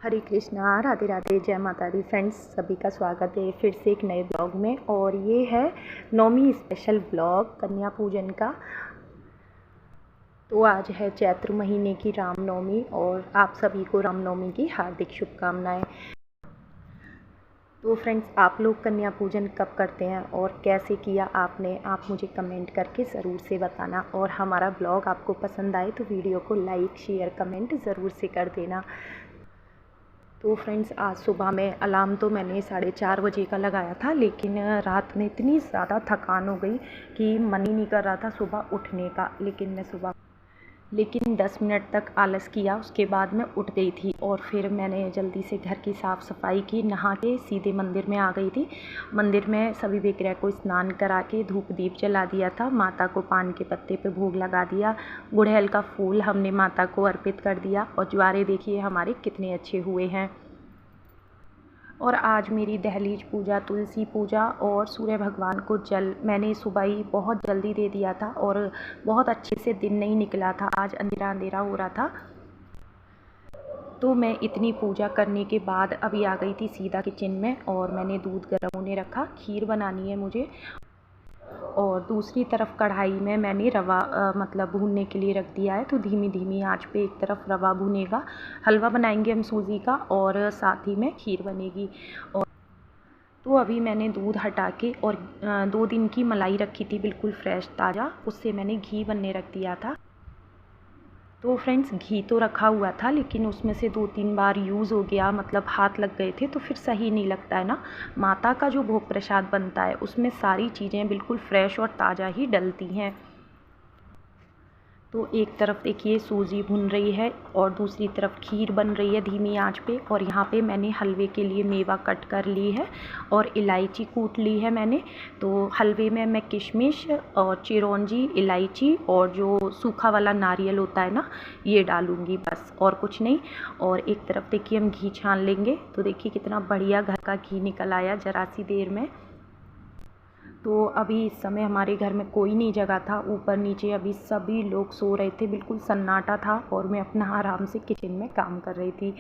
हरे कृष्णा, राधे राधे, जय माता दी। फ्रेंड्स, सभी का स्वागत है फिर से एक नए ब्लॉग में। और ये है नवमी स्पेशल ब्लॉग कन्या पूजन का। तो आज है चैत्र महीने की रामनवमी और आप सभी को रामनवमी की हार्दिक शुभकामनाएं। तो फ्रेंड्स, आप लोग कन्या पूजन कब करते हैं और कैसे किया आपने, आप मुझे कमेंट करके ज़रूर से बताना। और हमारा ब्लॉग आपको पसंद आए तो वीडियो को लाइक शेयर कमेंट ज़रूर से कर देना। तो फ्रेंड्स, आज सुबह में अलार्म तो मैंने 4:30 बजे का लगाया था, लेकिन रात में इतनी ज़्यादा थकान हो गई कि मन ही नहीं कर रहा था सुबह उठने का। लेकिन 10 मिनट तक आलस किया, उसके बाद मैं उठ गई थी। और फिर मैंने जल्दी से घर की साफ़ सफाई की, नहा के सीधे मंदिर में आ गई थी। मंदिर में सभी विग्रह को स्नान करा के धूप दीप जला दिया था। माता को पान के पत्ते पे भोग लगा दिया। गुड़हल का फूल हमने माता को अर्पित कर दिया। और ज्वारे देखिए हमारे कितने अच्छे हुए हैं। और आज मेरी दहलीज पूजा, तुलसी पूजा और सूर्य भगवान को जल मैंने सुबह ही बहुत जल्दी दे दिया था। और बहुत अच्छे से दिन नहीं निकला था, आज अंधेरा अंधेरा हो रहा था। तो मैं इतनी पूजा करने के बाद अभी आ गई थी सीधा किचन में। और मैंने दूध गर्म होने रखा, खीर बनानी है मुझे। और दूसरी तरफ कढ़ाई में मैंने रवा मतलब भूनने के लिए रख दिया है। तो धीमी धीमी आंच पे एक तरफ रवा भुनेगा। हलवा बनाएंगे हम सूजी का और साथ ही में खीर बनेगी। और तो अभी मैंने दूध हटा के और 2 दिन की मलाई रखी थी बिल्कुल फ्रेश ताज़ा, उससे मैंने घी बनने रख दिया था। तो फ्रेंड्स, घी तो रखा हुआ था लेकिन उसमें से 2-3 बार यूज़ हो गया, मतलब हाथ लग गए थे, तो फिर सही नहीं लगता है ना। माता का जो भोग प्रसाद बनता है उसमें सारी चीज़ें बिल्कुल फ्रेश और ताज़ा ही डलती हैं। तो एक तरफ देखिए सूजी भुन रही है और दूसरी तरफ खीर बन रही है धीमी आंच पे। और यहाँ पे मैंने हलवे के लिए मेवा कट कर ली है और इलायची कूट ली है मैंने। तो हलवे में मैं किशमिश और चिरौंजी, इलायची और जो सूखा वाला नारियल होता है ना, ये डालूँगी, बस और कुछ नहीं। और एक तरफ देखिए हम घी छान लेंगे। तो देखिए कितना बढ़िया घर का घी निकल आया ज़रा सी देर में। तो अभी इस समय हमारे घर में कोई नहीं जगा था, ऊपर नीचे अभी सभी लोग सो रहे थे, बिल्कुल सन्नाटा था। और मैं अपना आराम से किचन में काम कर रही थी।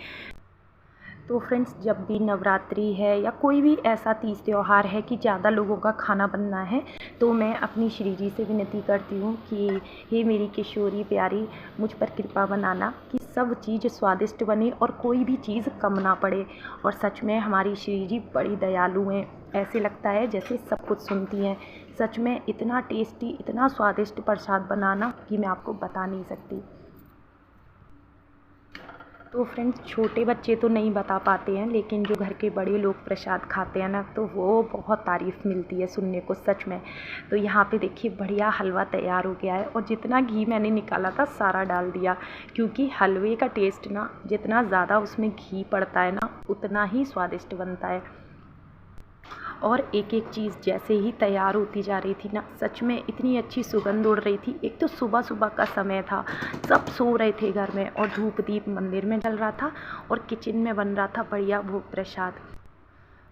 तो फ्रेंड्स, जब भी नवरात्रि है या कोई भी ऐसा तीज त्यौहार है कि ज़्यादा लोगों का खाना बनना है, तो मैं अपनी श्री जी से विनती करती हूँ कि हे मेरी किशोरी प्यारी, मुझ पर कृपा बनाना कि सब चीज़ स्वादिष्ट बने और कोई भी चीज़ कम ना पड़े। और सच में हमारी श्री जी बड़ी दयालु हैं, ऐसे लगता है जैसे सब कुछ सुनती हैं। सच में इतना टेस्टी, इतना स्वादिष्ट प्रसाद बनाना कि मैं आपको बता नहीं सकती। तो फ्रेंड्स, छोटे बच्चे तो नहीं बता पाते हैं, लेकिन जो घर के बड़े लोग प्रसाद खाते हैं ना, तो वो बहुत तारीफ़ मिलती है सुनने को, सच में। तो यहाँ पे देखिए बढ़िया हलवा तैयार हो गया है। और जितना घी मैंने निकाला था सारा डाल दिया, क्योंकि हलवे का टेस्ट ना, जितना ज़्यादा उसमें घी पड़ता है ना, उतना ही स्वादिष्ट बनता है। और एक एक चीज़ जैसे ही तैयार होती जा रही थी ना, सच में इतनी अच्छी सुगंध उड़ रही थी। एक तो सुबह सुबह का समय था, सब सो रहे थे घर में और धूप दीप मंदिर में जल रहा था और किचन में बन रहा था बढ़िया भोग प्रसाद।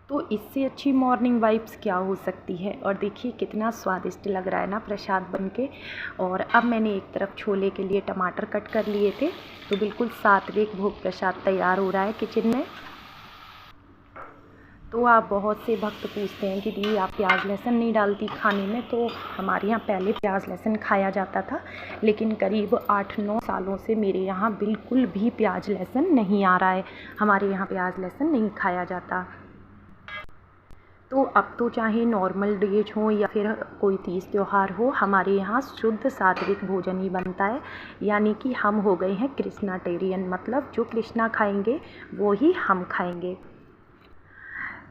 तो इससे अच्छी मॉर्निंग वाइब्स क्या हो सकती है। और देखिए कितना स्वादिष्ट लग रहा है ना प्रसाद बनके। और अब मैंने एक तरफ छोले के लिए टमाटर कट कर लिए थे। तो बिल्कुल सात्विक भोग प्रसाद तैयार हो रहा है किचन में। तो आप बहुत से भक्त पूछते हैं कि दीदी आप प्याज लहसुन नहीं डालती खाने में। तो हमारे यहाँ पहले प्याज लहसुन खाया जाता था, लेकिन करीब 8-9 सालों से मेरे यहाँ बिल्कुल भी प्याज लहसुन नहीं आ रहा है। हमारे यहाँ प्याज लहसुन नहीं खाया जाता। तो अब तो चाहे नॉर्मल डेज हो या फिर कोई तीज त्यौहार हो, हमारे यहाँ शुद्ध सात्विक भोजन ही बनता है। यानी कि हम हो गए हैं कृष्णाटेरियन, मतलब जो कृष्णा खाएंगे वो ही हम खाएंगे।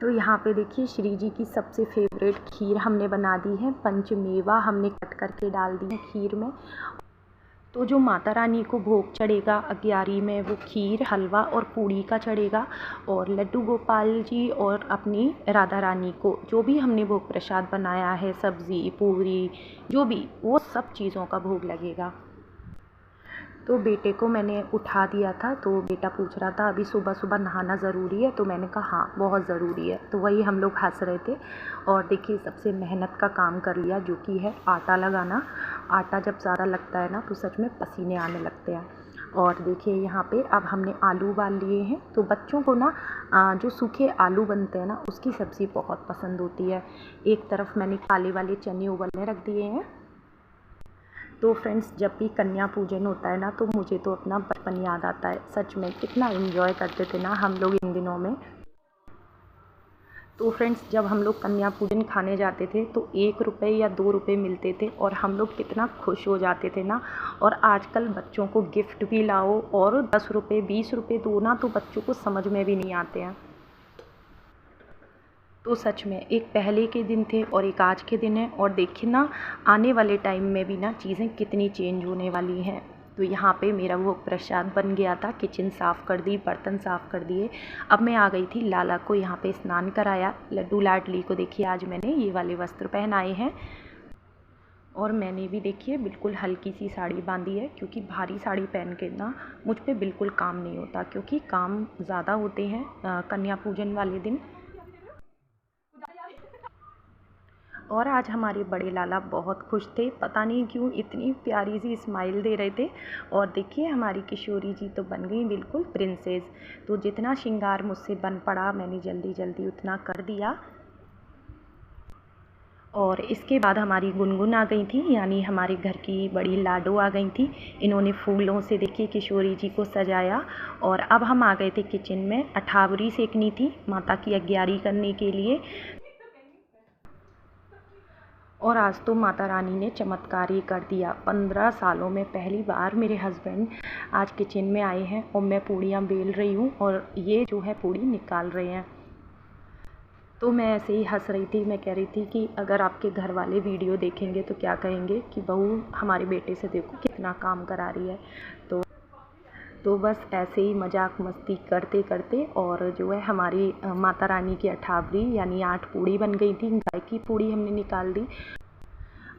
तो यहाँ पे देखिए श्री जी की सबसे फेवरेट खीर हमने बना दी है। पंचमेवा हमने कट करके डाल दी है खीर में। तो जो माता रानी को भोग चढ़ेगा अग्यारी में, वो खीर, हलवा और पूड़ी का चढ़ेगा। और लड्डू गोपाल जी और अपनी राधा रानी को जो भी हमने भोग प्रसाद बनाया है, सब्ज़ी पूरी जो भी, वो सब चीज़ों का भोग लगेगा। तो बेटे को मैंने उठा दिया था, तो बेटा पूछ रहा था अभी सुबह सुबह नहाना ज़रूरी है। तो मैंने कहा हाँ बहुत ज़रूरी है। तो वही हम लोग हंस रहे थे। और देखिए सबसे मेहनत का काम कर लिया, जो कि है आटा लगाना। आटा जब ज़्यादा लगता है ना, तो सच में पसीने आने लगते हैं। और देखिए यहाँ पे अब हमने आलू उबाल लिए हैं। तो बच्चों को ना जो सूखे आलू बनते हैं ना, उसकी सब्ज़ी बहुत पसंद होती है। एक तरफ मैंने काले वाले चने उबलने रख दिए हैं। तो फ्रेंड्स, जब भी कन्या पूजन होता है ना, तो मुझे तो अपना बचपन याद आता है। सच में कितना एंजॉय करते थे ना हम लोग इन दिनों में। तो फ्रेंड्स, जब हम लोग कन्या पूजन खाने जाते थे तो 1 रुपये या 2 रुपये मिलते थे और हम लोग कितना खुश हो जाते थे ना। और आजकल बच्चों को गिफ्ट भी लाओ और 10 रुपये 20 रुपये दो ना, तो बच्चों को समझ में भी नहीं आते हैं। तो सच में एक पहले के दिन थे और एक आज के दिन है। और देखिए ना, आने वाले टाइम में भी ना चीज़ें कितनी चेंज होने वाली हैं। तो यहाँ पे मेरा वो प्रसाद बन गया था। किचन साफ़ कर दी, बर्तन साफ़ कर दिए। अब मैं आ गई थी लाला को यहाँ पे स्नान कराया। लड्डू लाडली को देखिए आज मैंने ये वाले वस्त्र पहनाए हैं। और मैंने भी देखिए बिल्कुल हल्की सी साड़ी बांधी है, क्योंकि भारी साड़ी पहन के ना मुझ पे बिल्कुल काम नहीं होता, क्योंकि काम ज़्यादा होते हैं कन्या पूजन वाले दिन। और आज हमारे बड़े लाला बहुत खुश थे, पता नहीं क्यों इतनी प्यारी सी स्माइल दे रहे थे। और देखिए हमारी किशोरी जी तो बन गई बिल्कुल प्रिंसेस। तो जितना श्रृंगार मुझसे बन पड़ा मैंने जल्दी जल्दी उतना कर दिया। और इसके बाद हमारी गुनगुन आ गई थी, यानी हमारे घर की बड़ी लाडो आ गई थी। इन्होंने फूलों से देखिए किशोरी जी को सजाया। और अब हम आ गए थे किचन में। अठावरी सेकनी थी माता की अग्यारी करने के लिए। और आज तो माता रानी ने चमत्कार ही कर दिया। 15 सालों में पहली बार मेरे हस्बैंड आज किचन में आए हैं और मैं पूड़ियाँ बेल रही हूँ और ये जो है पूड़ी निकाल रहे हैं। तो मैं ऐसे ही हंस रही थी। मैं कह रही थी कि अगर आपके घर वाले वीडियो देखेंगे तो क्या कहेंगे कि बहू हमारे बेटे से देखो कितना काम करा रही है। तो बस ऐसे ही मजाक मस्ती करते करते और जो है हमारी माता रानी की अठावरी यानी 8 पूड़ी बन गई थी। गाय की पूड़ी हमने निकाल दी।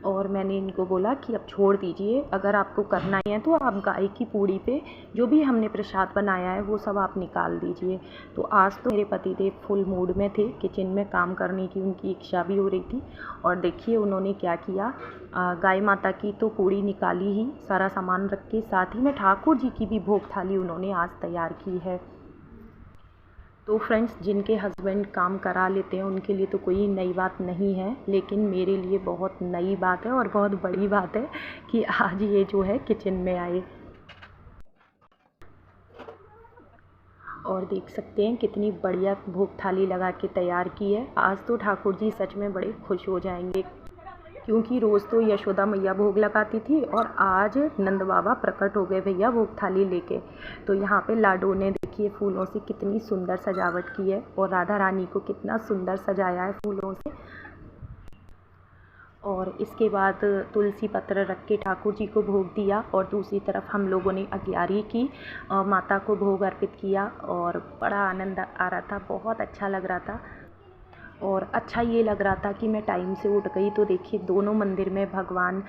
और मैंने इनको बोला कि अब छोड़ दीजिए, अगर आपको करना ही है तो आप गाय की पूड़ी पे जो भी हमने प्रसाद बनाया है वो सब आप निकाल दीजिए। तो आज तो मेरे पतिदेव फुल मूड में थे, किचन में काम करने की उनकी इच्छा भी हो रही थी। और देखिए उन्होंने क्या किया, गाय माता की तो पूड़ी निकाली ही, सारा सामान रख के, साथ ही में ठाकुर जी की भी भोग थाली उन्होंने आज तैयार की है। तो फ्रेंड्स, जिनके हस्बैंड काम करा लेते हैं उनके लिए तो कोई नई बात नहीं है, लेकिन मेरे लिए बहुत नई बात है और बहुत बड़ी बात है कि आज ये जो है किचन में आए। और देख सकते हैं कितनी बढ़िया भोग थाली लगा के तैयार की है। आज तो ठाकुर जी सच में बड़े खुश हो जाएंगे, क्योंकि रोज़ तो यशोदा मैया भोग लगाती थी और आज नंद बाबा प्रकट हो गए भैया भोग थाली लेके। तो यहाँ पे लाडो ने देखिए फूलों से कितनी सुंदर सजावट की है और राधा रानी को कितना सुंदर सजाया है फूलों से। और इसके बाद तुलसी पत्र रख के ठाकुर जी को भोग दिया और दूसरी तरफ हम लोगों ने अग्यारी की, माता को भोग अर्पित किया। और बड़ा आनंद आ रहा था, बहुत अच्छा लग रहा था। और अच्छा ये लग रहा था कि मैं टाइम से उठ गई तो देखिए दोनों मंदिर में भगवान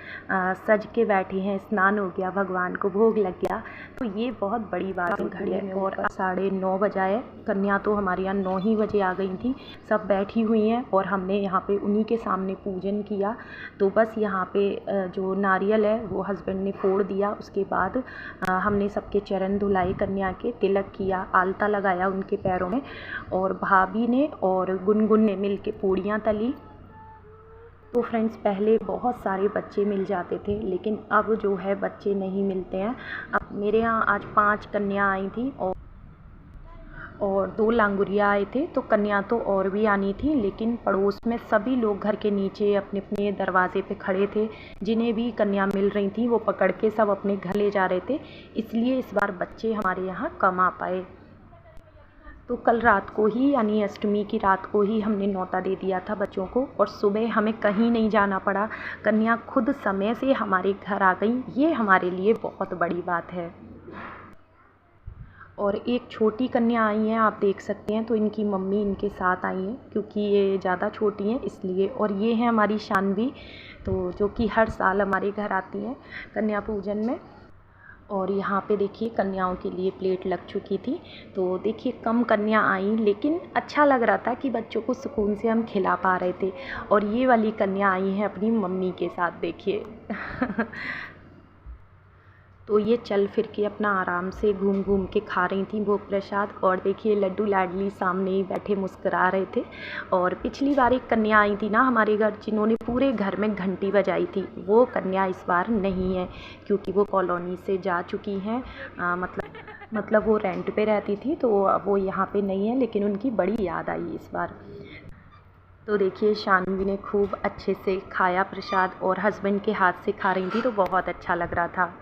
सज के बैठे हैं, स्नान हो गया, भगवान को भोग लग गया। तो ये बहुत बड़ी बात है घड़ी में। और 9:30 बजा है। कन्या तो हमारे यहाँ 9 ही बजे आ गई थी, सब बैठी हुई हैं और हमने यहाँ पे उन्हीं के सामने पूजन किया। तो बस यहाँ पे जो नारियल है वो हस्बैंड ने फोड़ दिया। उसके बाद हमने सबके चरण धुलाए, कन्या के तिलक किया, आलता लगाया उनके पैरों में। और भाभी ने और गुनगुन ने मिल के पूड़ियाँ तली। तो फ्रेंड्स, पहले बहुत सारे बच्चे मिल जाते थे, लेकिन अब जो है बच्चे नहीं मिलते हैं। अब मेरे यहाँ आज 5 कन्या आई थी और 2 लांगुरिया आए थे। तो कन्या तो और भी आनी थी, लेकिन पड़ोस में सभी लोग घर के नीचे अपने अपने दरवाजे पे खड़े थे। जिन्हें भी कन्या मिल रही थी वो पकड़ के सब अपने घर ले जा रहे थे, इसलिए इस बार बच्चे हमारे यहाँ कम आ पाए। तो कल रात को ही यानी अष्टमी की रात को ही हमने न्योता दे दिया था बच्चों को और सुबह हमें कहीं नहीं जाना पड़ा। कन्या खुद समय से हमारे घर आ गई, ये हमारे लिए बहुत बड़ी बात है। और एक छोटी कन्या आई हैं, आप देख सकते हैं। तो इनकी मम्मी इनके साथ आई हैं, क्योंकि ये ज़्यादा छोटी हैं इसलिए। और ये है हमारी शानवी, तो जो कि हर साल हमारे घर आती हैं कन्या पूजन में। और यहाँ पे देखिए कन्याओं के लिए प्लेट लग चुकी थी। तो देखिए कम कन्या आई, लेकिन अच्छा लग रहा था कि बच्चों को सुकून से हम खिला पा रहे थे। और ये वाली कन्या आई हैं अपनी मम्मी के साथ, देखिए तो ये चल फिर के अपना आराम से घूम घूम के खा रही थी भोग प्रसाद। और देखिए लड्डू लाडली सामने ही बैठे मुस्कुरा रहे थे। और पिछली बार एक कन्या आई थी ना हमारे घर, जिन्होंने पूरे घर में घंटी बजाई थी, वो कन्या इस बार नहीं है, क्योंकि वो कॉलोनी से जा चुकी हैं। मतलब वो रेंट पे रहती थी, तो वो यहाँ पे नहीं है, लेकिन उनकी बड़ी याद आई इस बार। तो देखिए शानवी ने खूब अच्छे से खाया प्रसाद, और हस्बैंड के हाथ से खा रही थी, तो बहुत अच्छा लग रहा था।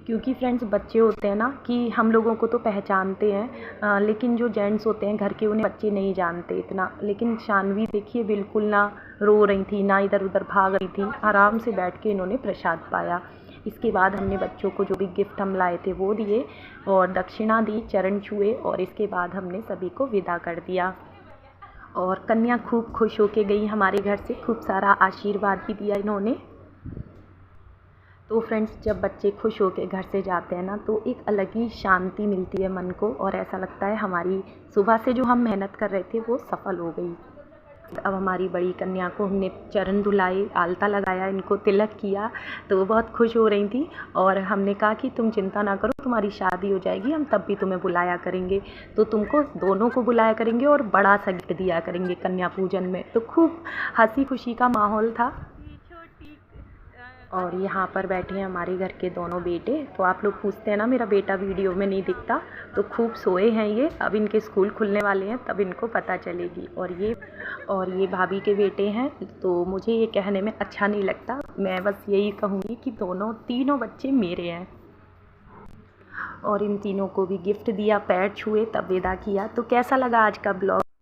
क्योंकि फ्रेंड्स बच्चे होते हैं ना कि हम लोगों को तो पहचानते हैं, लेकिन जो जेंट्स होते हैं घर के, उन्हें बच्चे नहीं जानते इतना। लेकिन शानवी देखिए बिल्कुल ना रो रही थी, ना इधर उधर भाग रही थी, आराम से बैठ के इन्होंने प्रसाद पाया। इसके बाद हमने बच्चों को जो भी गिफ्ट हम लाए थे वो दिए, और दक्षिणा दी, चरण छुए, और इसके बाद हमने सभी को विदा कर दिया। और कन्या खूब खुश होके गई हमारे घर से, खूब सारा आशीर्वाद भी दिया इन्होंने। तो फ्रेंड्स जब बच्चे खुश होकर घर से जाते हैं ना, तो एक अलग ही शांति मिलती है मन को, और ऐसा लगता है हमारी सुबह से जो हम मेहनत कर रहे थे वो सफल हो गई। अब हमारी बड़ी कन्या को हमने चरण धुलाए, आलता लगाया, इनको तिलक किया, तो वो बहुत खुश हो रही थी। और हमने कहा कि तुम चिंता ना करो, तुम्हारी शादी हो जाएगी, हम तब भी तुम्हें बुलाया करेंगे, तो तुमको दोनों को बुलाया करेंगे और बड़ा सा गिफ्ट दिया करेंगे कन्या पूजन में। तो खूब हंसी खुशी का माहौल था। और यहाँ पर बैठे हैं हमारे घर के दोनों बेटे। तो आप लोग पूछते हैं ना मेरा बेटा वीडियो में नहीं दिखता, तो खूब सोए हैं ये, अब इनके स्कूल खुलने वाले हैं तब इनको पता चलेगी। और ये भाभी के बेटे हैं। तो मुझे ये कहने में अच्छा नहीं लगता, मैं बस यही कहूँगी कि तीनों बच्चे मेरे हैं। और इन तीनों को भी गिफ्ट दिया, पैर छुए, तब विदा किया। तो कैसा लगा आज का ब्लॉग?